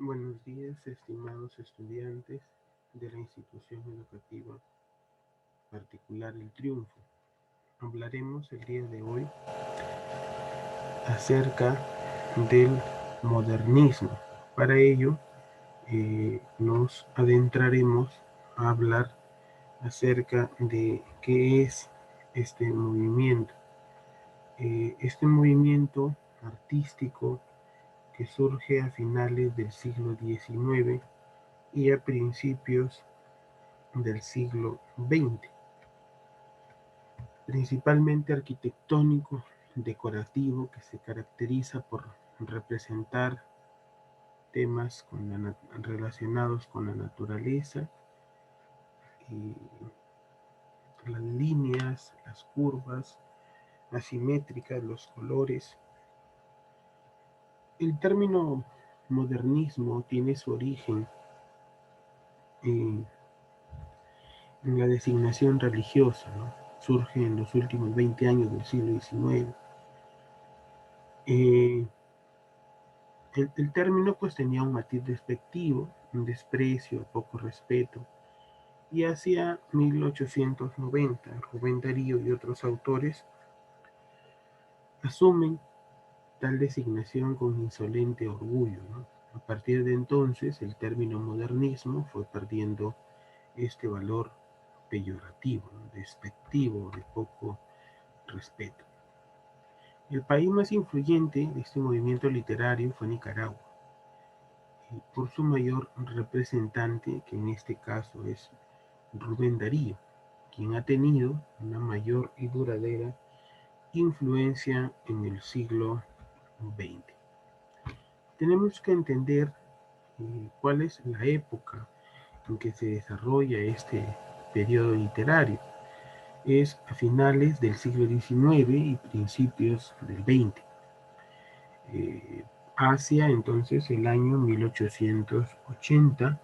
Buenos días, estimados estudiantes de la institución educativa particular El Triunfo. Hablaremos el día de hoy acerca del modernismo. Para ello, nos adentraremos a hablar acerca de qué es este movimiento. Este movimiento artístico que surge a finales del siglo XIX y a principios del siglo XX, principalmente arquitectónico, decorativo, que se caracteriza por representar temas relacionados con la naturaleza, y las líneas, las curvas, asimétricas, los colores. El término modernismo tiene su origen en la designación religiosa, ¿no? Surge en los últimos 20 años del siglo XIX. El término pues tenía un matiz despectivo, un desprecio, poco respeto, y hacia 1890 Rubén Darío y otros autores asumen tal designación con insolente orgullo, ¿no? A partir de entonces el término modernismo fue perdiendo este valor peyorativo, ¿no? Despectivo, de poco respeto. El país más influyente de este movimiento literario fue Nicaragua, por su mayor representante, que en este caso es Rubén Darío, quien ha tenido una mayor y duradera influencia en el siglo XX. Tenemos que entender cuál es la época en que se desarrolla este periodo literario. Es a finales del siglo XIX y principios del XX. Hacia entonces el año 1880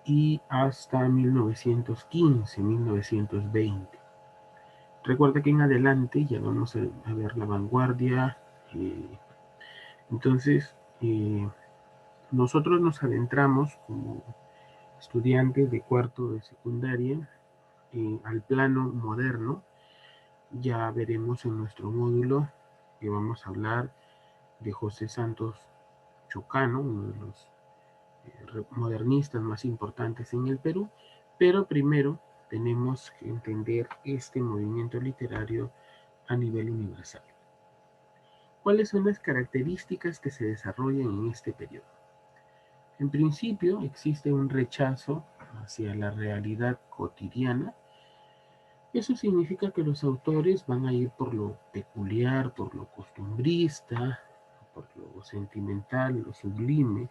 y hasta 1915, 1920. Recuerda que en adelante ya vamos a ver la vanguardia. Entonces, nosotros nos adentramos como estudiantes de cuarto de secundaria al plano moderno. Ya veremos en nuestro módulo que vamos a hablar de José Santos Chocano, uno de los modernistas más importantes en el Perú, pero primero tenemos que entender este movimiento literario a nivel universal. ¿Cuáles son las características que se desarrollan en este periodo? En principio, existe un rechazo hacia la realidad cotidiana. Eso significa que los autores van a ir por lo peculiar, por lo costumbrista, por lo sentimental, lo sublime.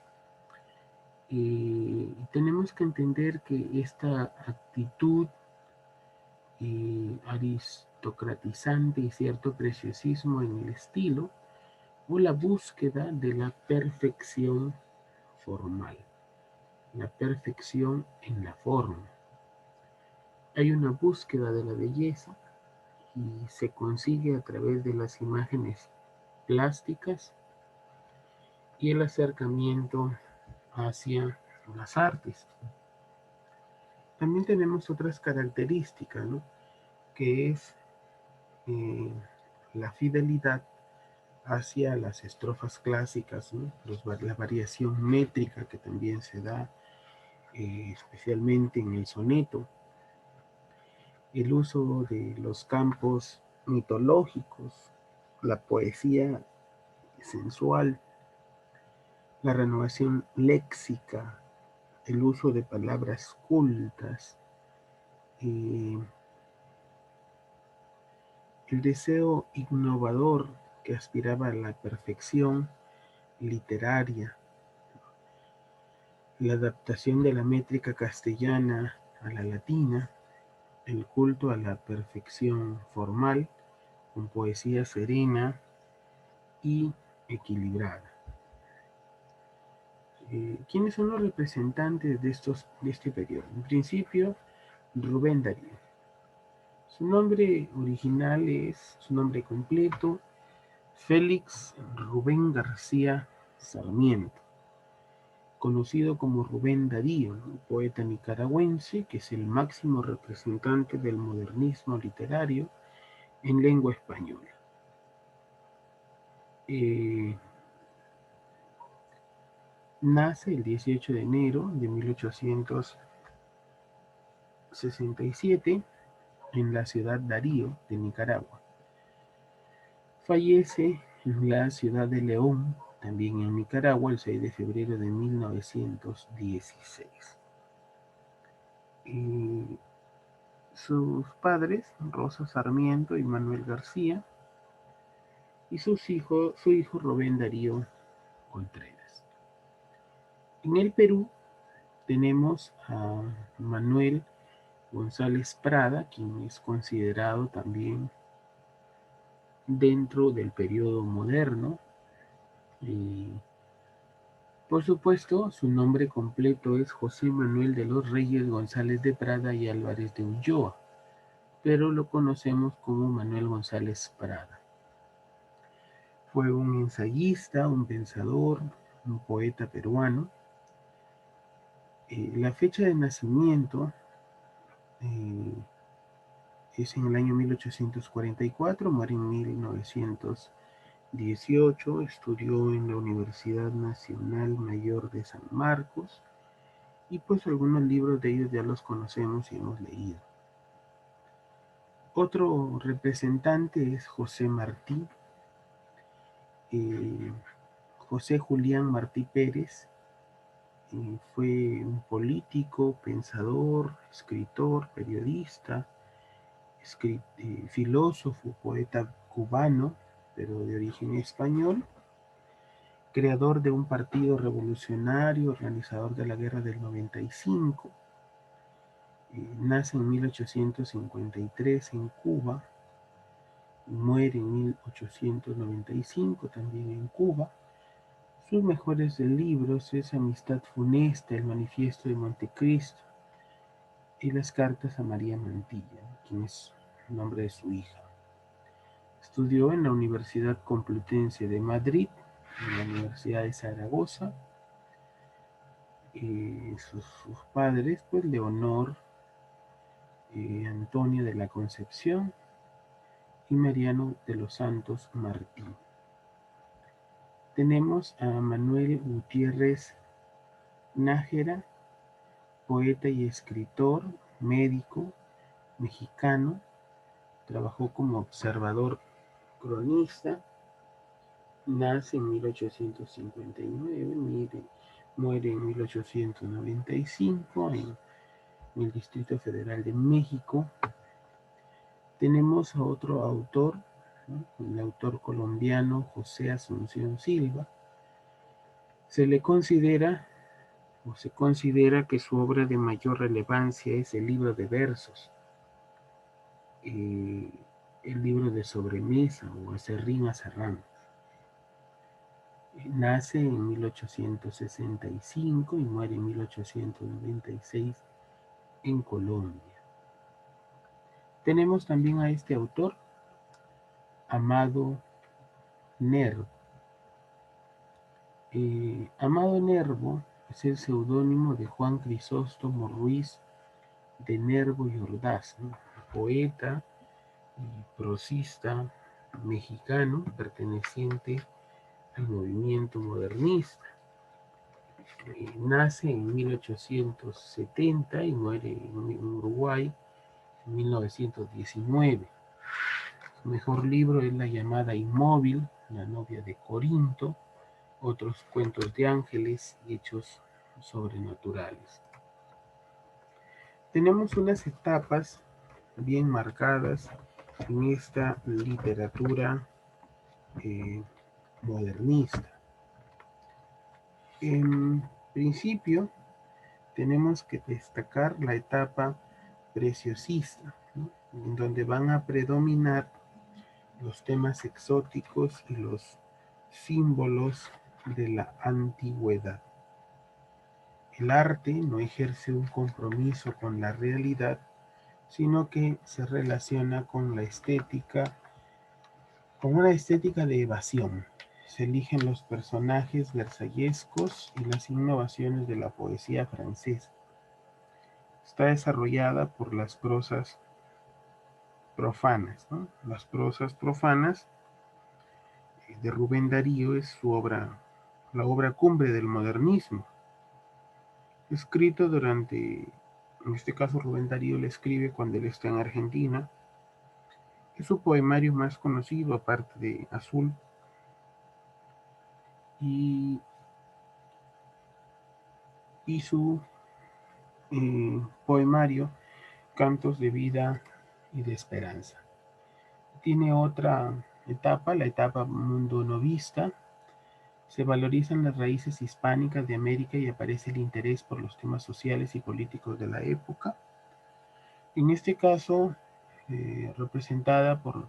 Y tenemos que entender que esta actitud aristocratizante y cierto preciosismo en el estilo o la búsqueda de la perfección formal, la perfección en la forma. Hay una búsqueda de la belleza y se consigue a través de las imágenes plásticas y el acercamiento hacia las artes. También tenemos otras características, ¿no? Que es la fidelidad hacia las estrofas clásicas, ¿no? La variación métrica que también se da especialmente en el soneto, el uso de los campos mitológicos, la poesía sensual, la renovación léxica, el uso de palabras cultas, el deseo innovador que aspiraba a la perfección literaria, la adaptación de la métrica castellana a la latina, el culto a la perfección formal, con poesía serena y equilibrada. ¿Quiénes son los representantes de este periodo? En principio, Rubén Darío. Su nombre original es, su nombre completo, Félix Rubén García Sarmiento. conocido como Rubén Darío, ¿no? Un poeta nicaragüense que es el máximo representante del modernismo literario en lengua española. Nace el 18 de enero de 1867 en la ciudad Darío de Nicaragua. Fallece en la ciudad de León, también en Nicaragua, el 6 de febrero de 1916. Sus padres, Rosa Sarmiento y Manuel García, y su hijo Rubén Darío Contreras. En el Perú tenemos a Manuel González Prada, quien es considerado también dentro del periodo moderno. Y, por supuesto, su nombre completo es José Manuel de los Reyes González de Prada y Álvarez de Ulloa, pero lo conocemos como Manuel González Prada. Fue un ensayista, un pensador, un poeta peruano. La fecha de nacimiento es en el año 1844, muere en 1918, estudió en la Universidad Nacional Mayor de San Marcos y pues algunos libros de ellos ya los conocemos y hemos leído. Otro representante es José Martí, José Julián Martí Pérez. Fue un político, pensador, escritor, periodista, filósofo, poeta cubano, pero de origen español, creador de un partido revolucionario, organizador de la Guerra del 95. Nace en 1853 en Cuba, muere en 1895 también en Cuba. Sus mejores libros es Amistad Funesta, El Manifiesto de Montecristo y Las Cartas a María Mantilla, quien es el nombre de su hija. Estudió en la Universidad Complutense de Madrid, en la Universidad de Zaragoza. Sus padres, pues Leonor Antonio de la Concepción y Mariano de los Santos Martín. Tenemos a Manuel Gutiérrez Nájera, poeta y escritor, médico mexicano. Trabajó como observador cronista. Nace en 1859, muere en 1895 en el Distrito Federal de México. Tenemos a otro autor, ¿no? El autor colombiano José Asunción Silva. Se considera que su obra de mayor relevancia es el libro de versos, el libro de sobremesa o Acerrín Acerrán. Nace en 1865 y muere en 1896 en Colombia. Tenemos también a este autor, Amado Nervo. Amado Nervo es el seudónimo de Juan Crisóstomo Ruiz de Nervo y Ordaz, ¿no? Poeta y prosista mexicano perteneciente al movimiento modernista. Nace en 1870 y muere en Uruguay en 1919. Su mejor libro es La llamada inmóvil, La novia de Corinto, otros cuentos de ángeles y hechos sobrenaturales. Tenemos unas etapas bien marcadas en esta literatura modernista. En principio, tenemos que destacar la etapa preciosista, ¿no? En donde van a predominar los temas exóticos y los símbolos de la antigüedad. El arte no ejerce un compromiso con la realidad, sino que se relaciona con la estética, con una estética de evasión. se eligen los personajes versallescos y las innovaciones de la poesía francesa. Está desarrollada por las prosas profanas, ¿no? Las prosas profanas de Rubén Darío es su obra, la obra cumbre del modernismo. Escrito durante, en este caso Rubén Darío le escribe cuando él está en Argentina. Es su poemario más conocido, aparte de Azul. Y, y su poemario Cantos de Vida y de Esperanza. Tiene otra etapa, la etapa mundo novista. Se valorizan las raíces hispánicas de América y aparece el interés por los temas sociales y políticos de la época. En este caso, representada por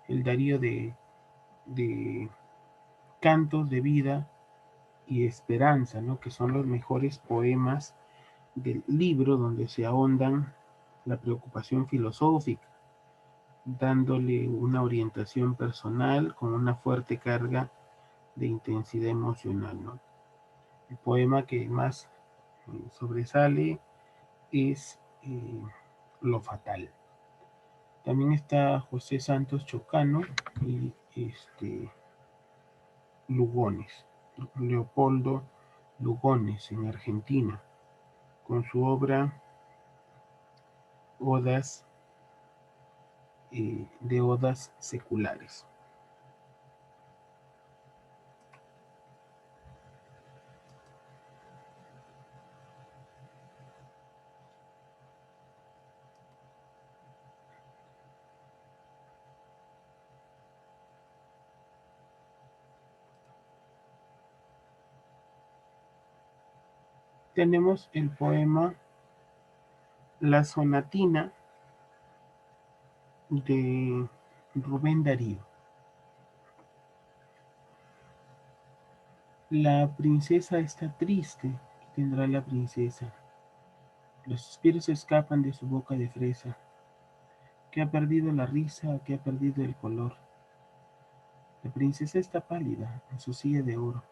el Darío de Cantos de Vida y Esperanza, ¿no? Que son los mejores poemas del libro donde se ahondan la preocupación filosófica, dándole una orientación personal con una fuerte carga de intensidad emocional, ¿no? El poema que más sobresale es Lo Fatal. También está José Santos Chocano y Lugones, Leopoldo Lugones en Argentina, con su obra Odas de Odas Seculares. Tenemos el poema La Sonatina de Rubén Darío. La princesa está triste y tendrá la princesa. Los suspiros escapan de su boca de fresa, que ha perdido la risa, que ha perdido el color. La princesa está pálida en su silla de oro.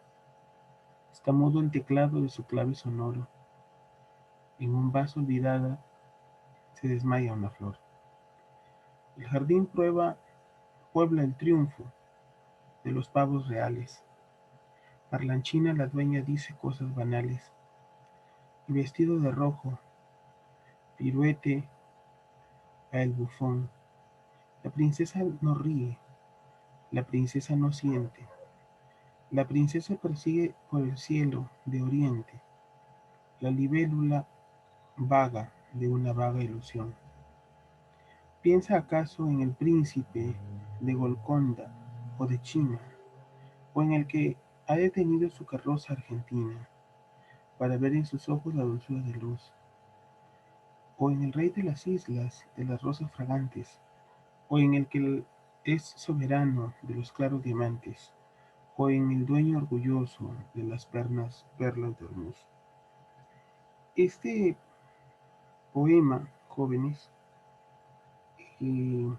Está mudo el teclado de su clave sonoro. En un vaso olvidada se desmaya una flor. El jardín puebla el triunfo de los pavos reales. Parlanchina la dueña dice cosas banales. Y vestido de rojo, piruete a el bufón. La princesa no ríe, la princesa no siente. La princesa persigue por el cielo de oriente la libélula vaga de una vaga ilusión. ¿Piensa acaso en el príncipe de Golconda o de China, o en el que ha detenido su carroza argentina para ver en sus ojos la dulzura de luz, o en el rey de las islas de las rosas fragantes, o en el que es soberano de los claros diamantes, o en el dueño orgulloso de las perlas de Hormuz? Este poema, jóvenes, eh,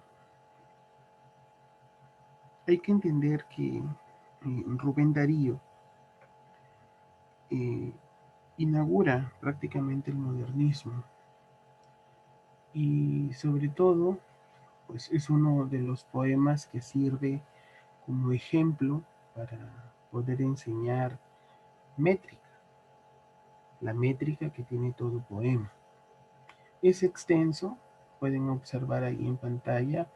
hay que entender que Rubén Darío eh, inaugura prácticamente el modernismo y sobre todo pues es uno de los poemas que sirve como ejemplo para poder enseñar métrica, la métrica que tiene todo poema. Es extenso, pueden observar ahí en pantalla,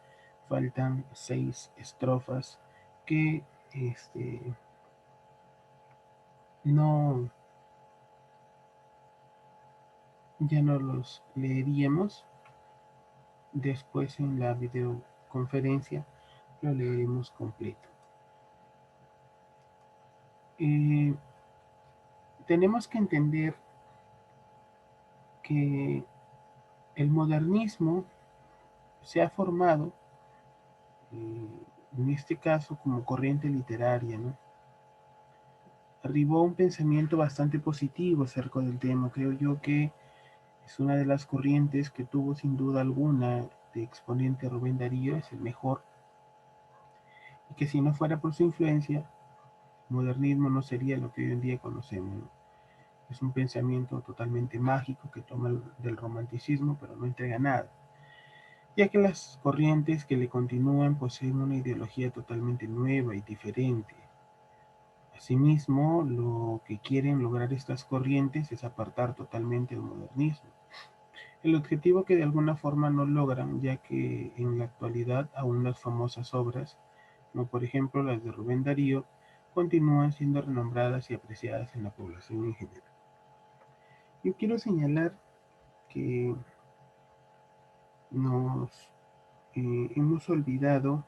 faltan 6 estrofas que no, ya no los leeríamos. Después en la videoconferencia lo leeremos completo. Eh, tenemos que entender que el modernismo se ha formado, en este caso como corriente literaria, ¿no? Arribó un pensamiento bastante positivo acerca del tema. Creo yo que es una de las corrientes que tuvo sin duda alguna de exponente Rubén Darío, es el mejor, y que si no fuera por su influencia, Modernismo no sería lo que hoy en día conocemos, ¿no? Es un pensamiento totalmente mágico que toma del romanticismo, pero no entrega nada, ya que las corrientes que le continúan poseen una ideología totalmente nueva y diferente. Asimismo, lo que quieren lograr estas corrientes es apartar totalmente el modernismo. El objetivo que de alguna forma no logran, ya que en la actualidad aún las famosas obras, como por ejemplo las de Rubén Darío, continúan siendo renombradas y apreciadas en la población en general. Yo quiero señalar que nos hemos olvidado,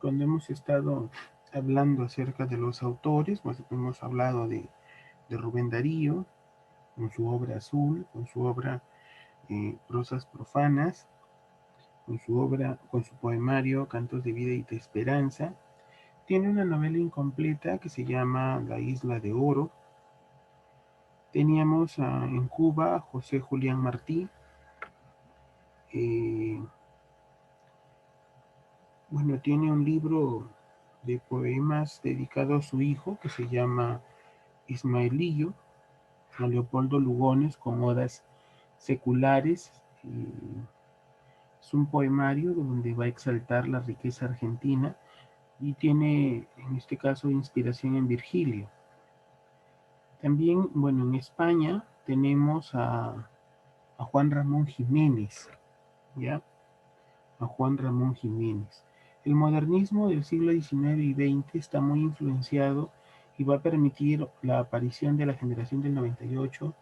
cuando hemos estado hablando acerca de los autores, pues hemos hablado de Rubén Darío, con su obra Azul, con su obra Prosas Profanas, con su obra, con su poemario Cantos de Vida y de Esperanza. Tiene una novela incompleta que se llama La Isla de Oro. Teníamos en Cuba a José Julián Martí. Eh, bueno, tiene un libro de poemas dedicado a su hijo que se llama Ismaelillo, a Leopoldo Lugones con odas seculares. Es un poemario donde va a exaltar la riqueza argentina y tiene, en este caso, inspiración en Virgilio. También, bueno, en España tenemos a Juan Ramón Jiménez, ¿ya? A Juan Ramón Jiménez. El modernismo del siglo XIX y XX está muy influenciado y va a permitir la aparición de la generación del 98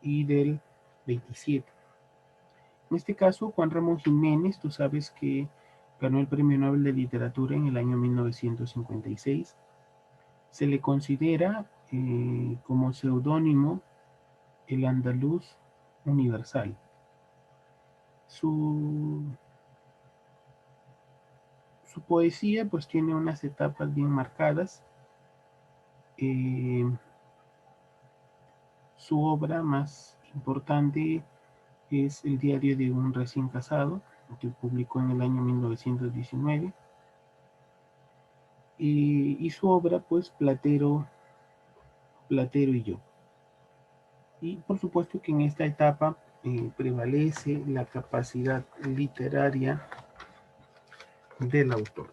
y del 27. En este caso, Juan Ramón Jiménez, tú sabes que ganó el Premio Nobel de Literatura en el año 1956. Se le considera como seudónimo el andaluz universal. Su, su poesía pues tiene unas etapas bien marcadas. Eh, su obra más importante es El diario de un recién casado, que publicó en el año 1919. Y su obra pues Platero y yo. Y por supuesto que en esta etapa prevalece la capacidad literaria del autor.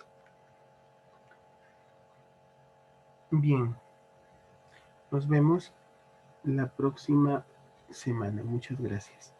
Bien, nos vemos la próxima semana. Muchas gracias.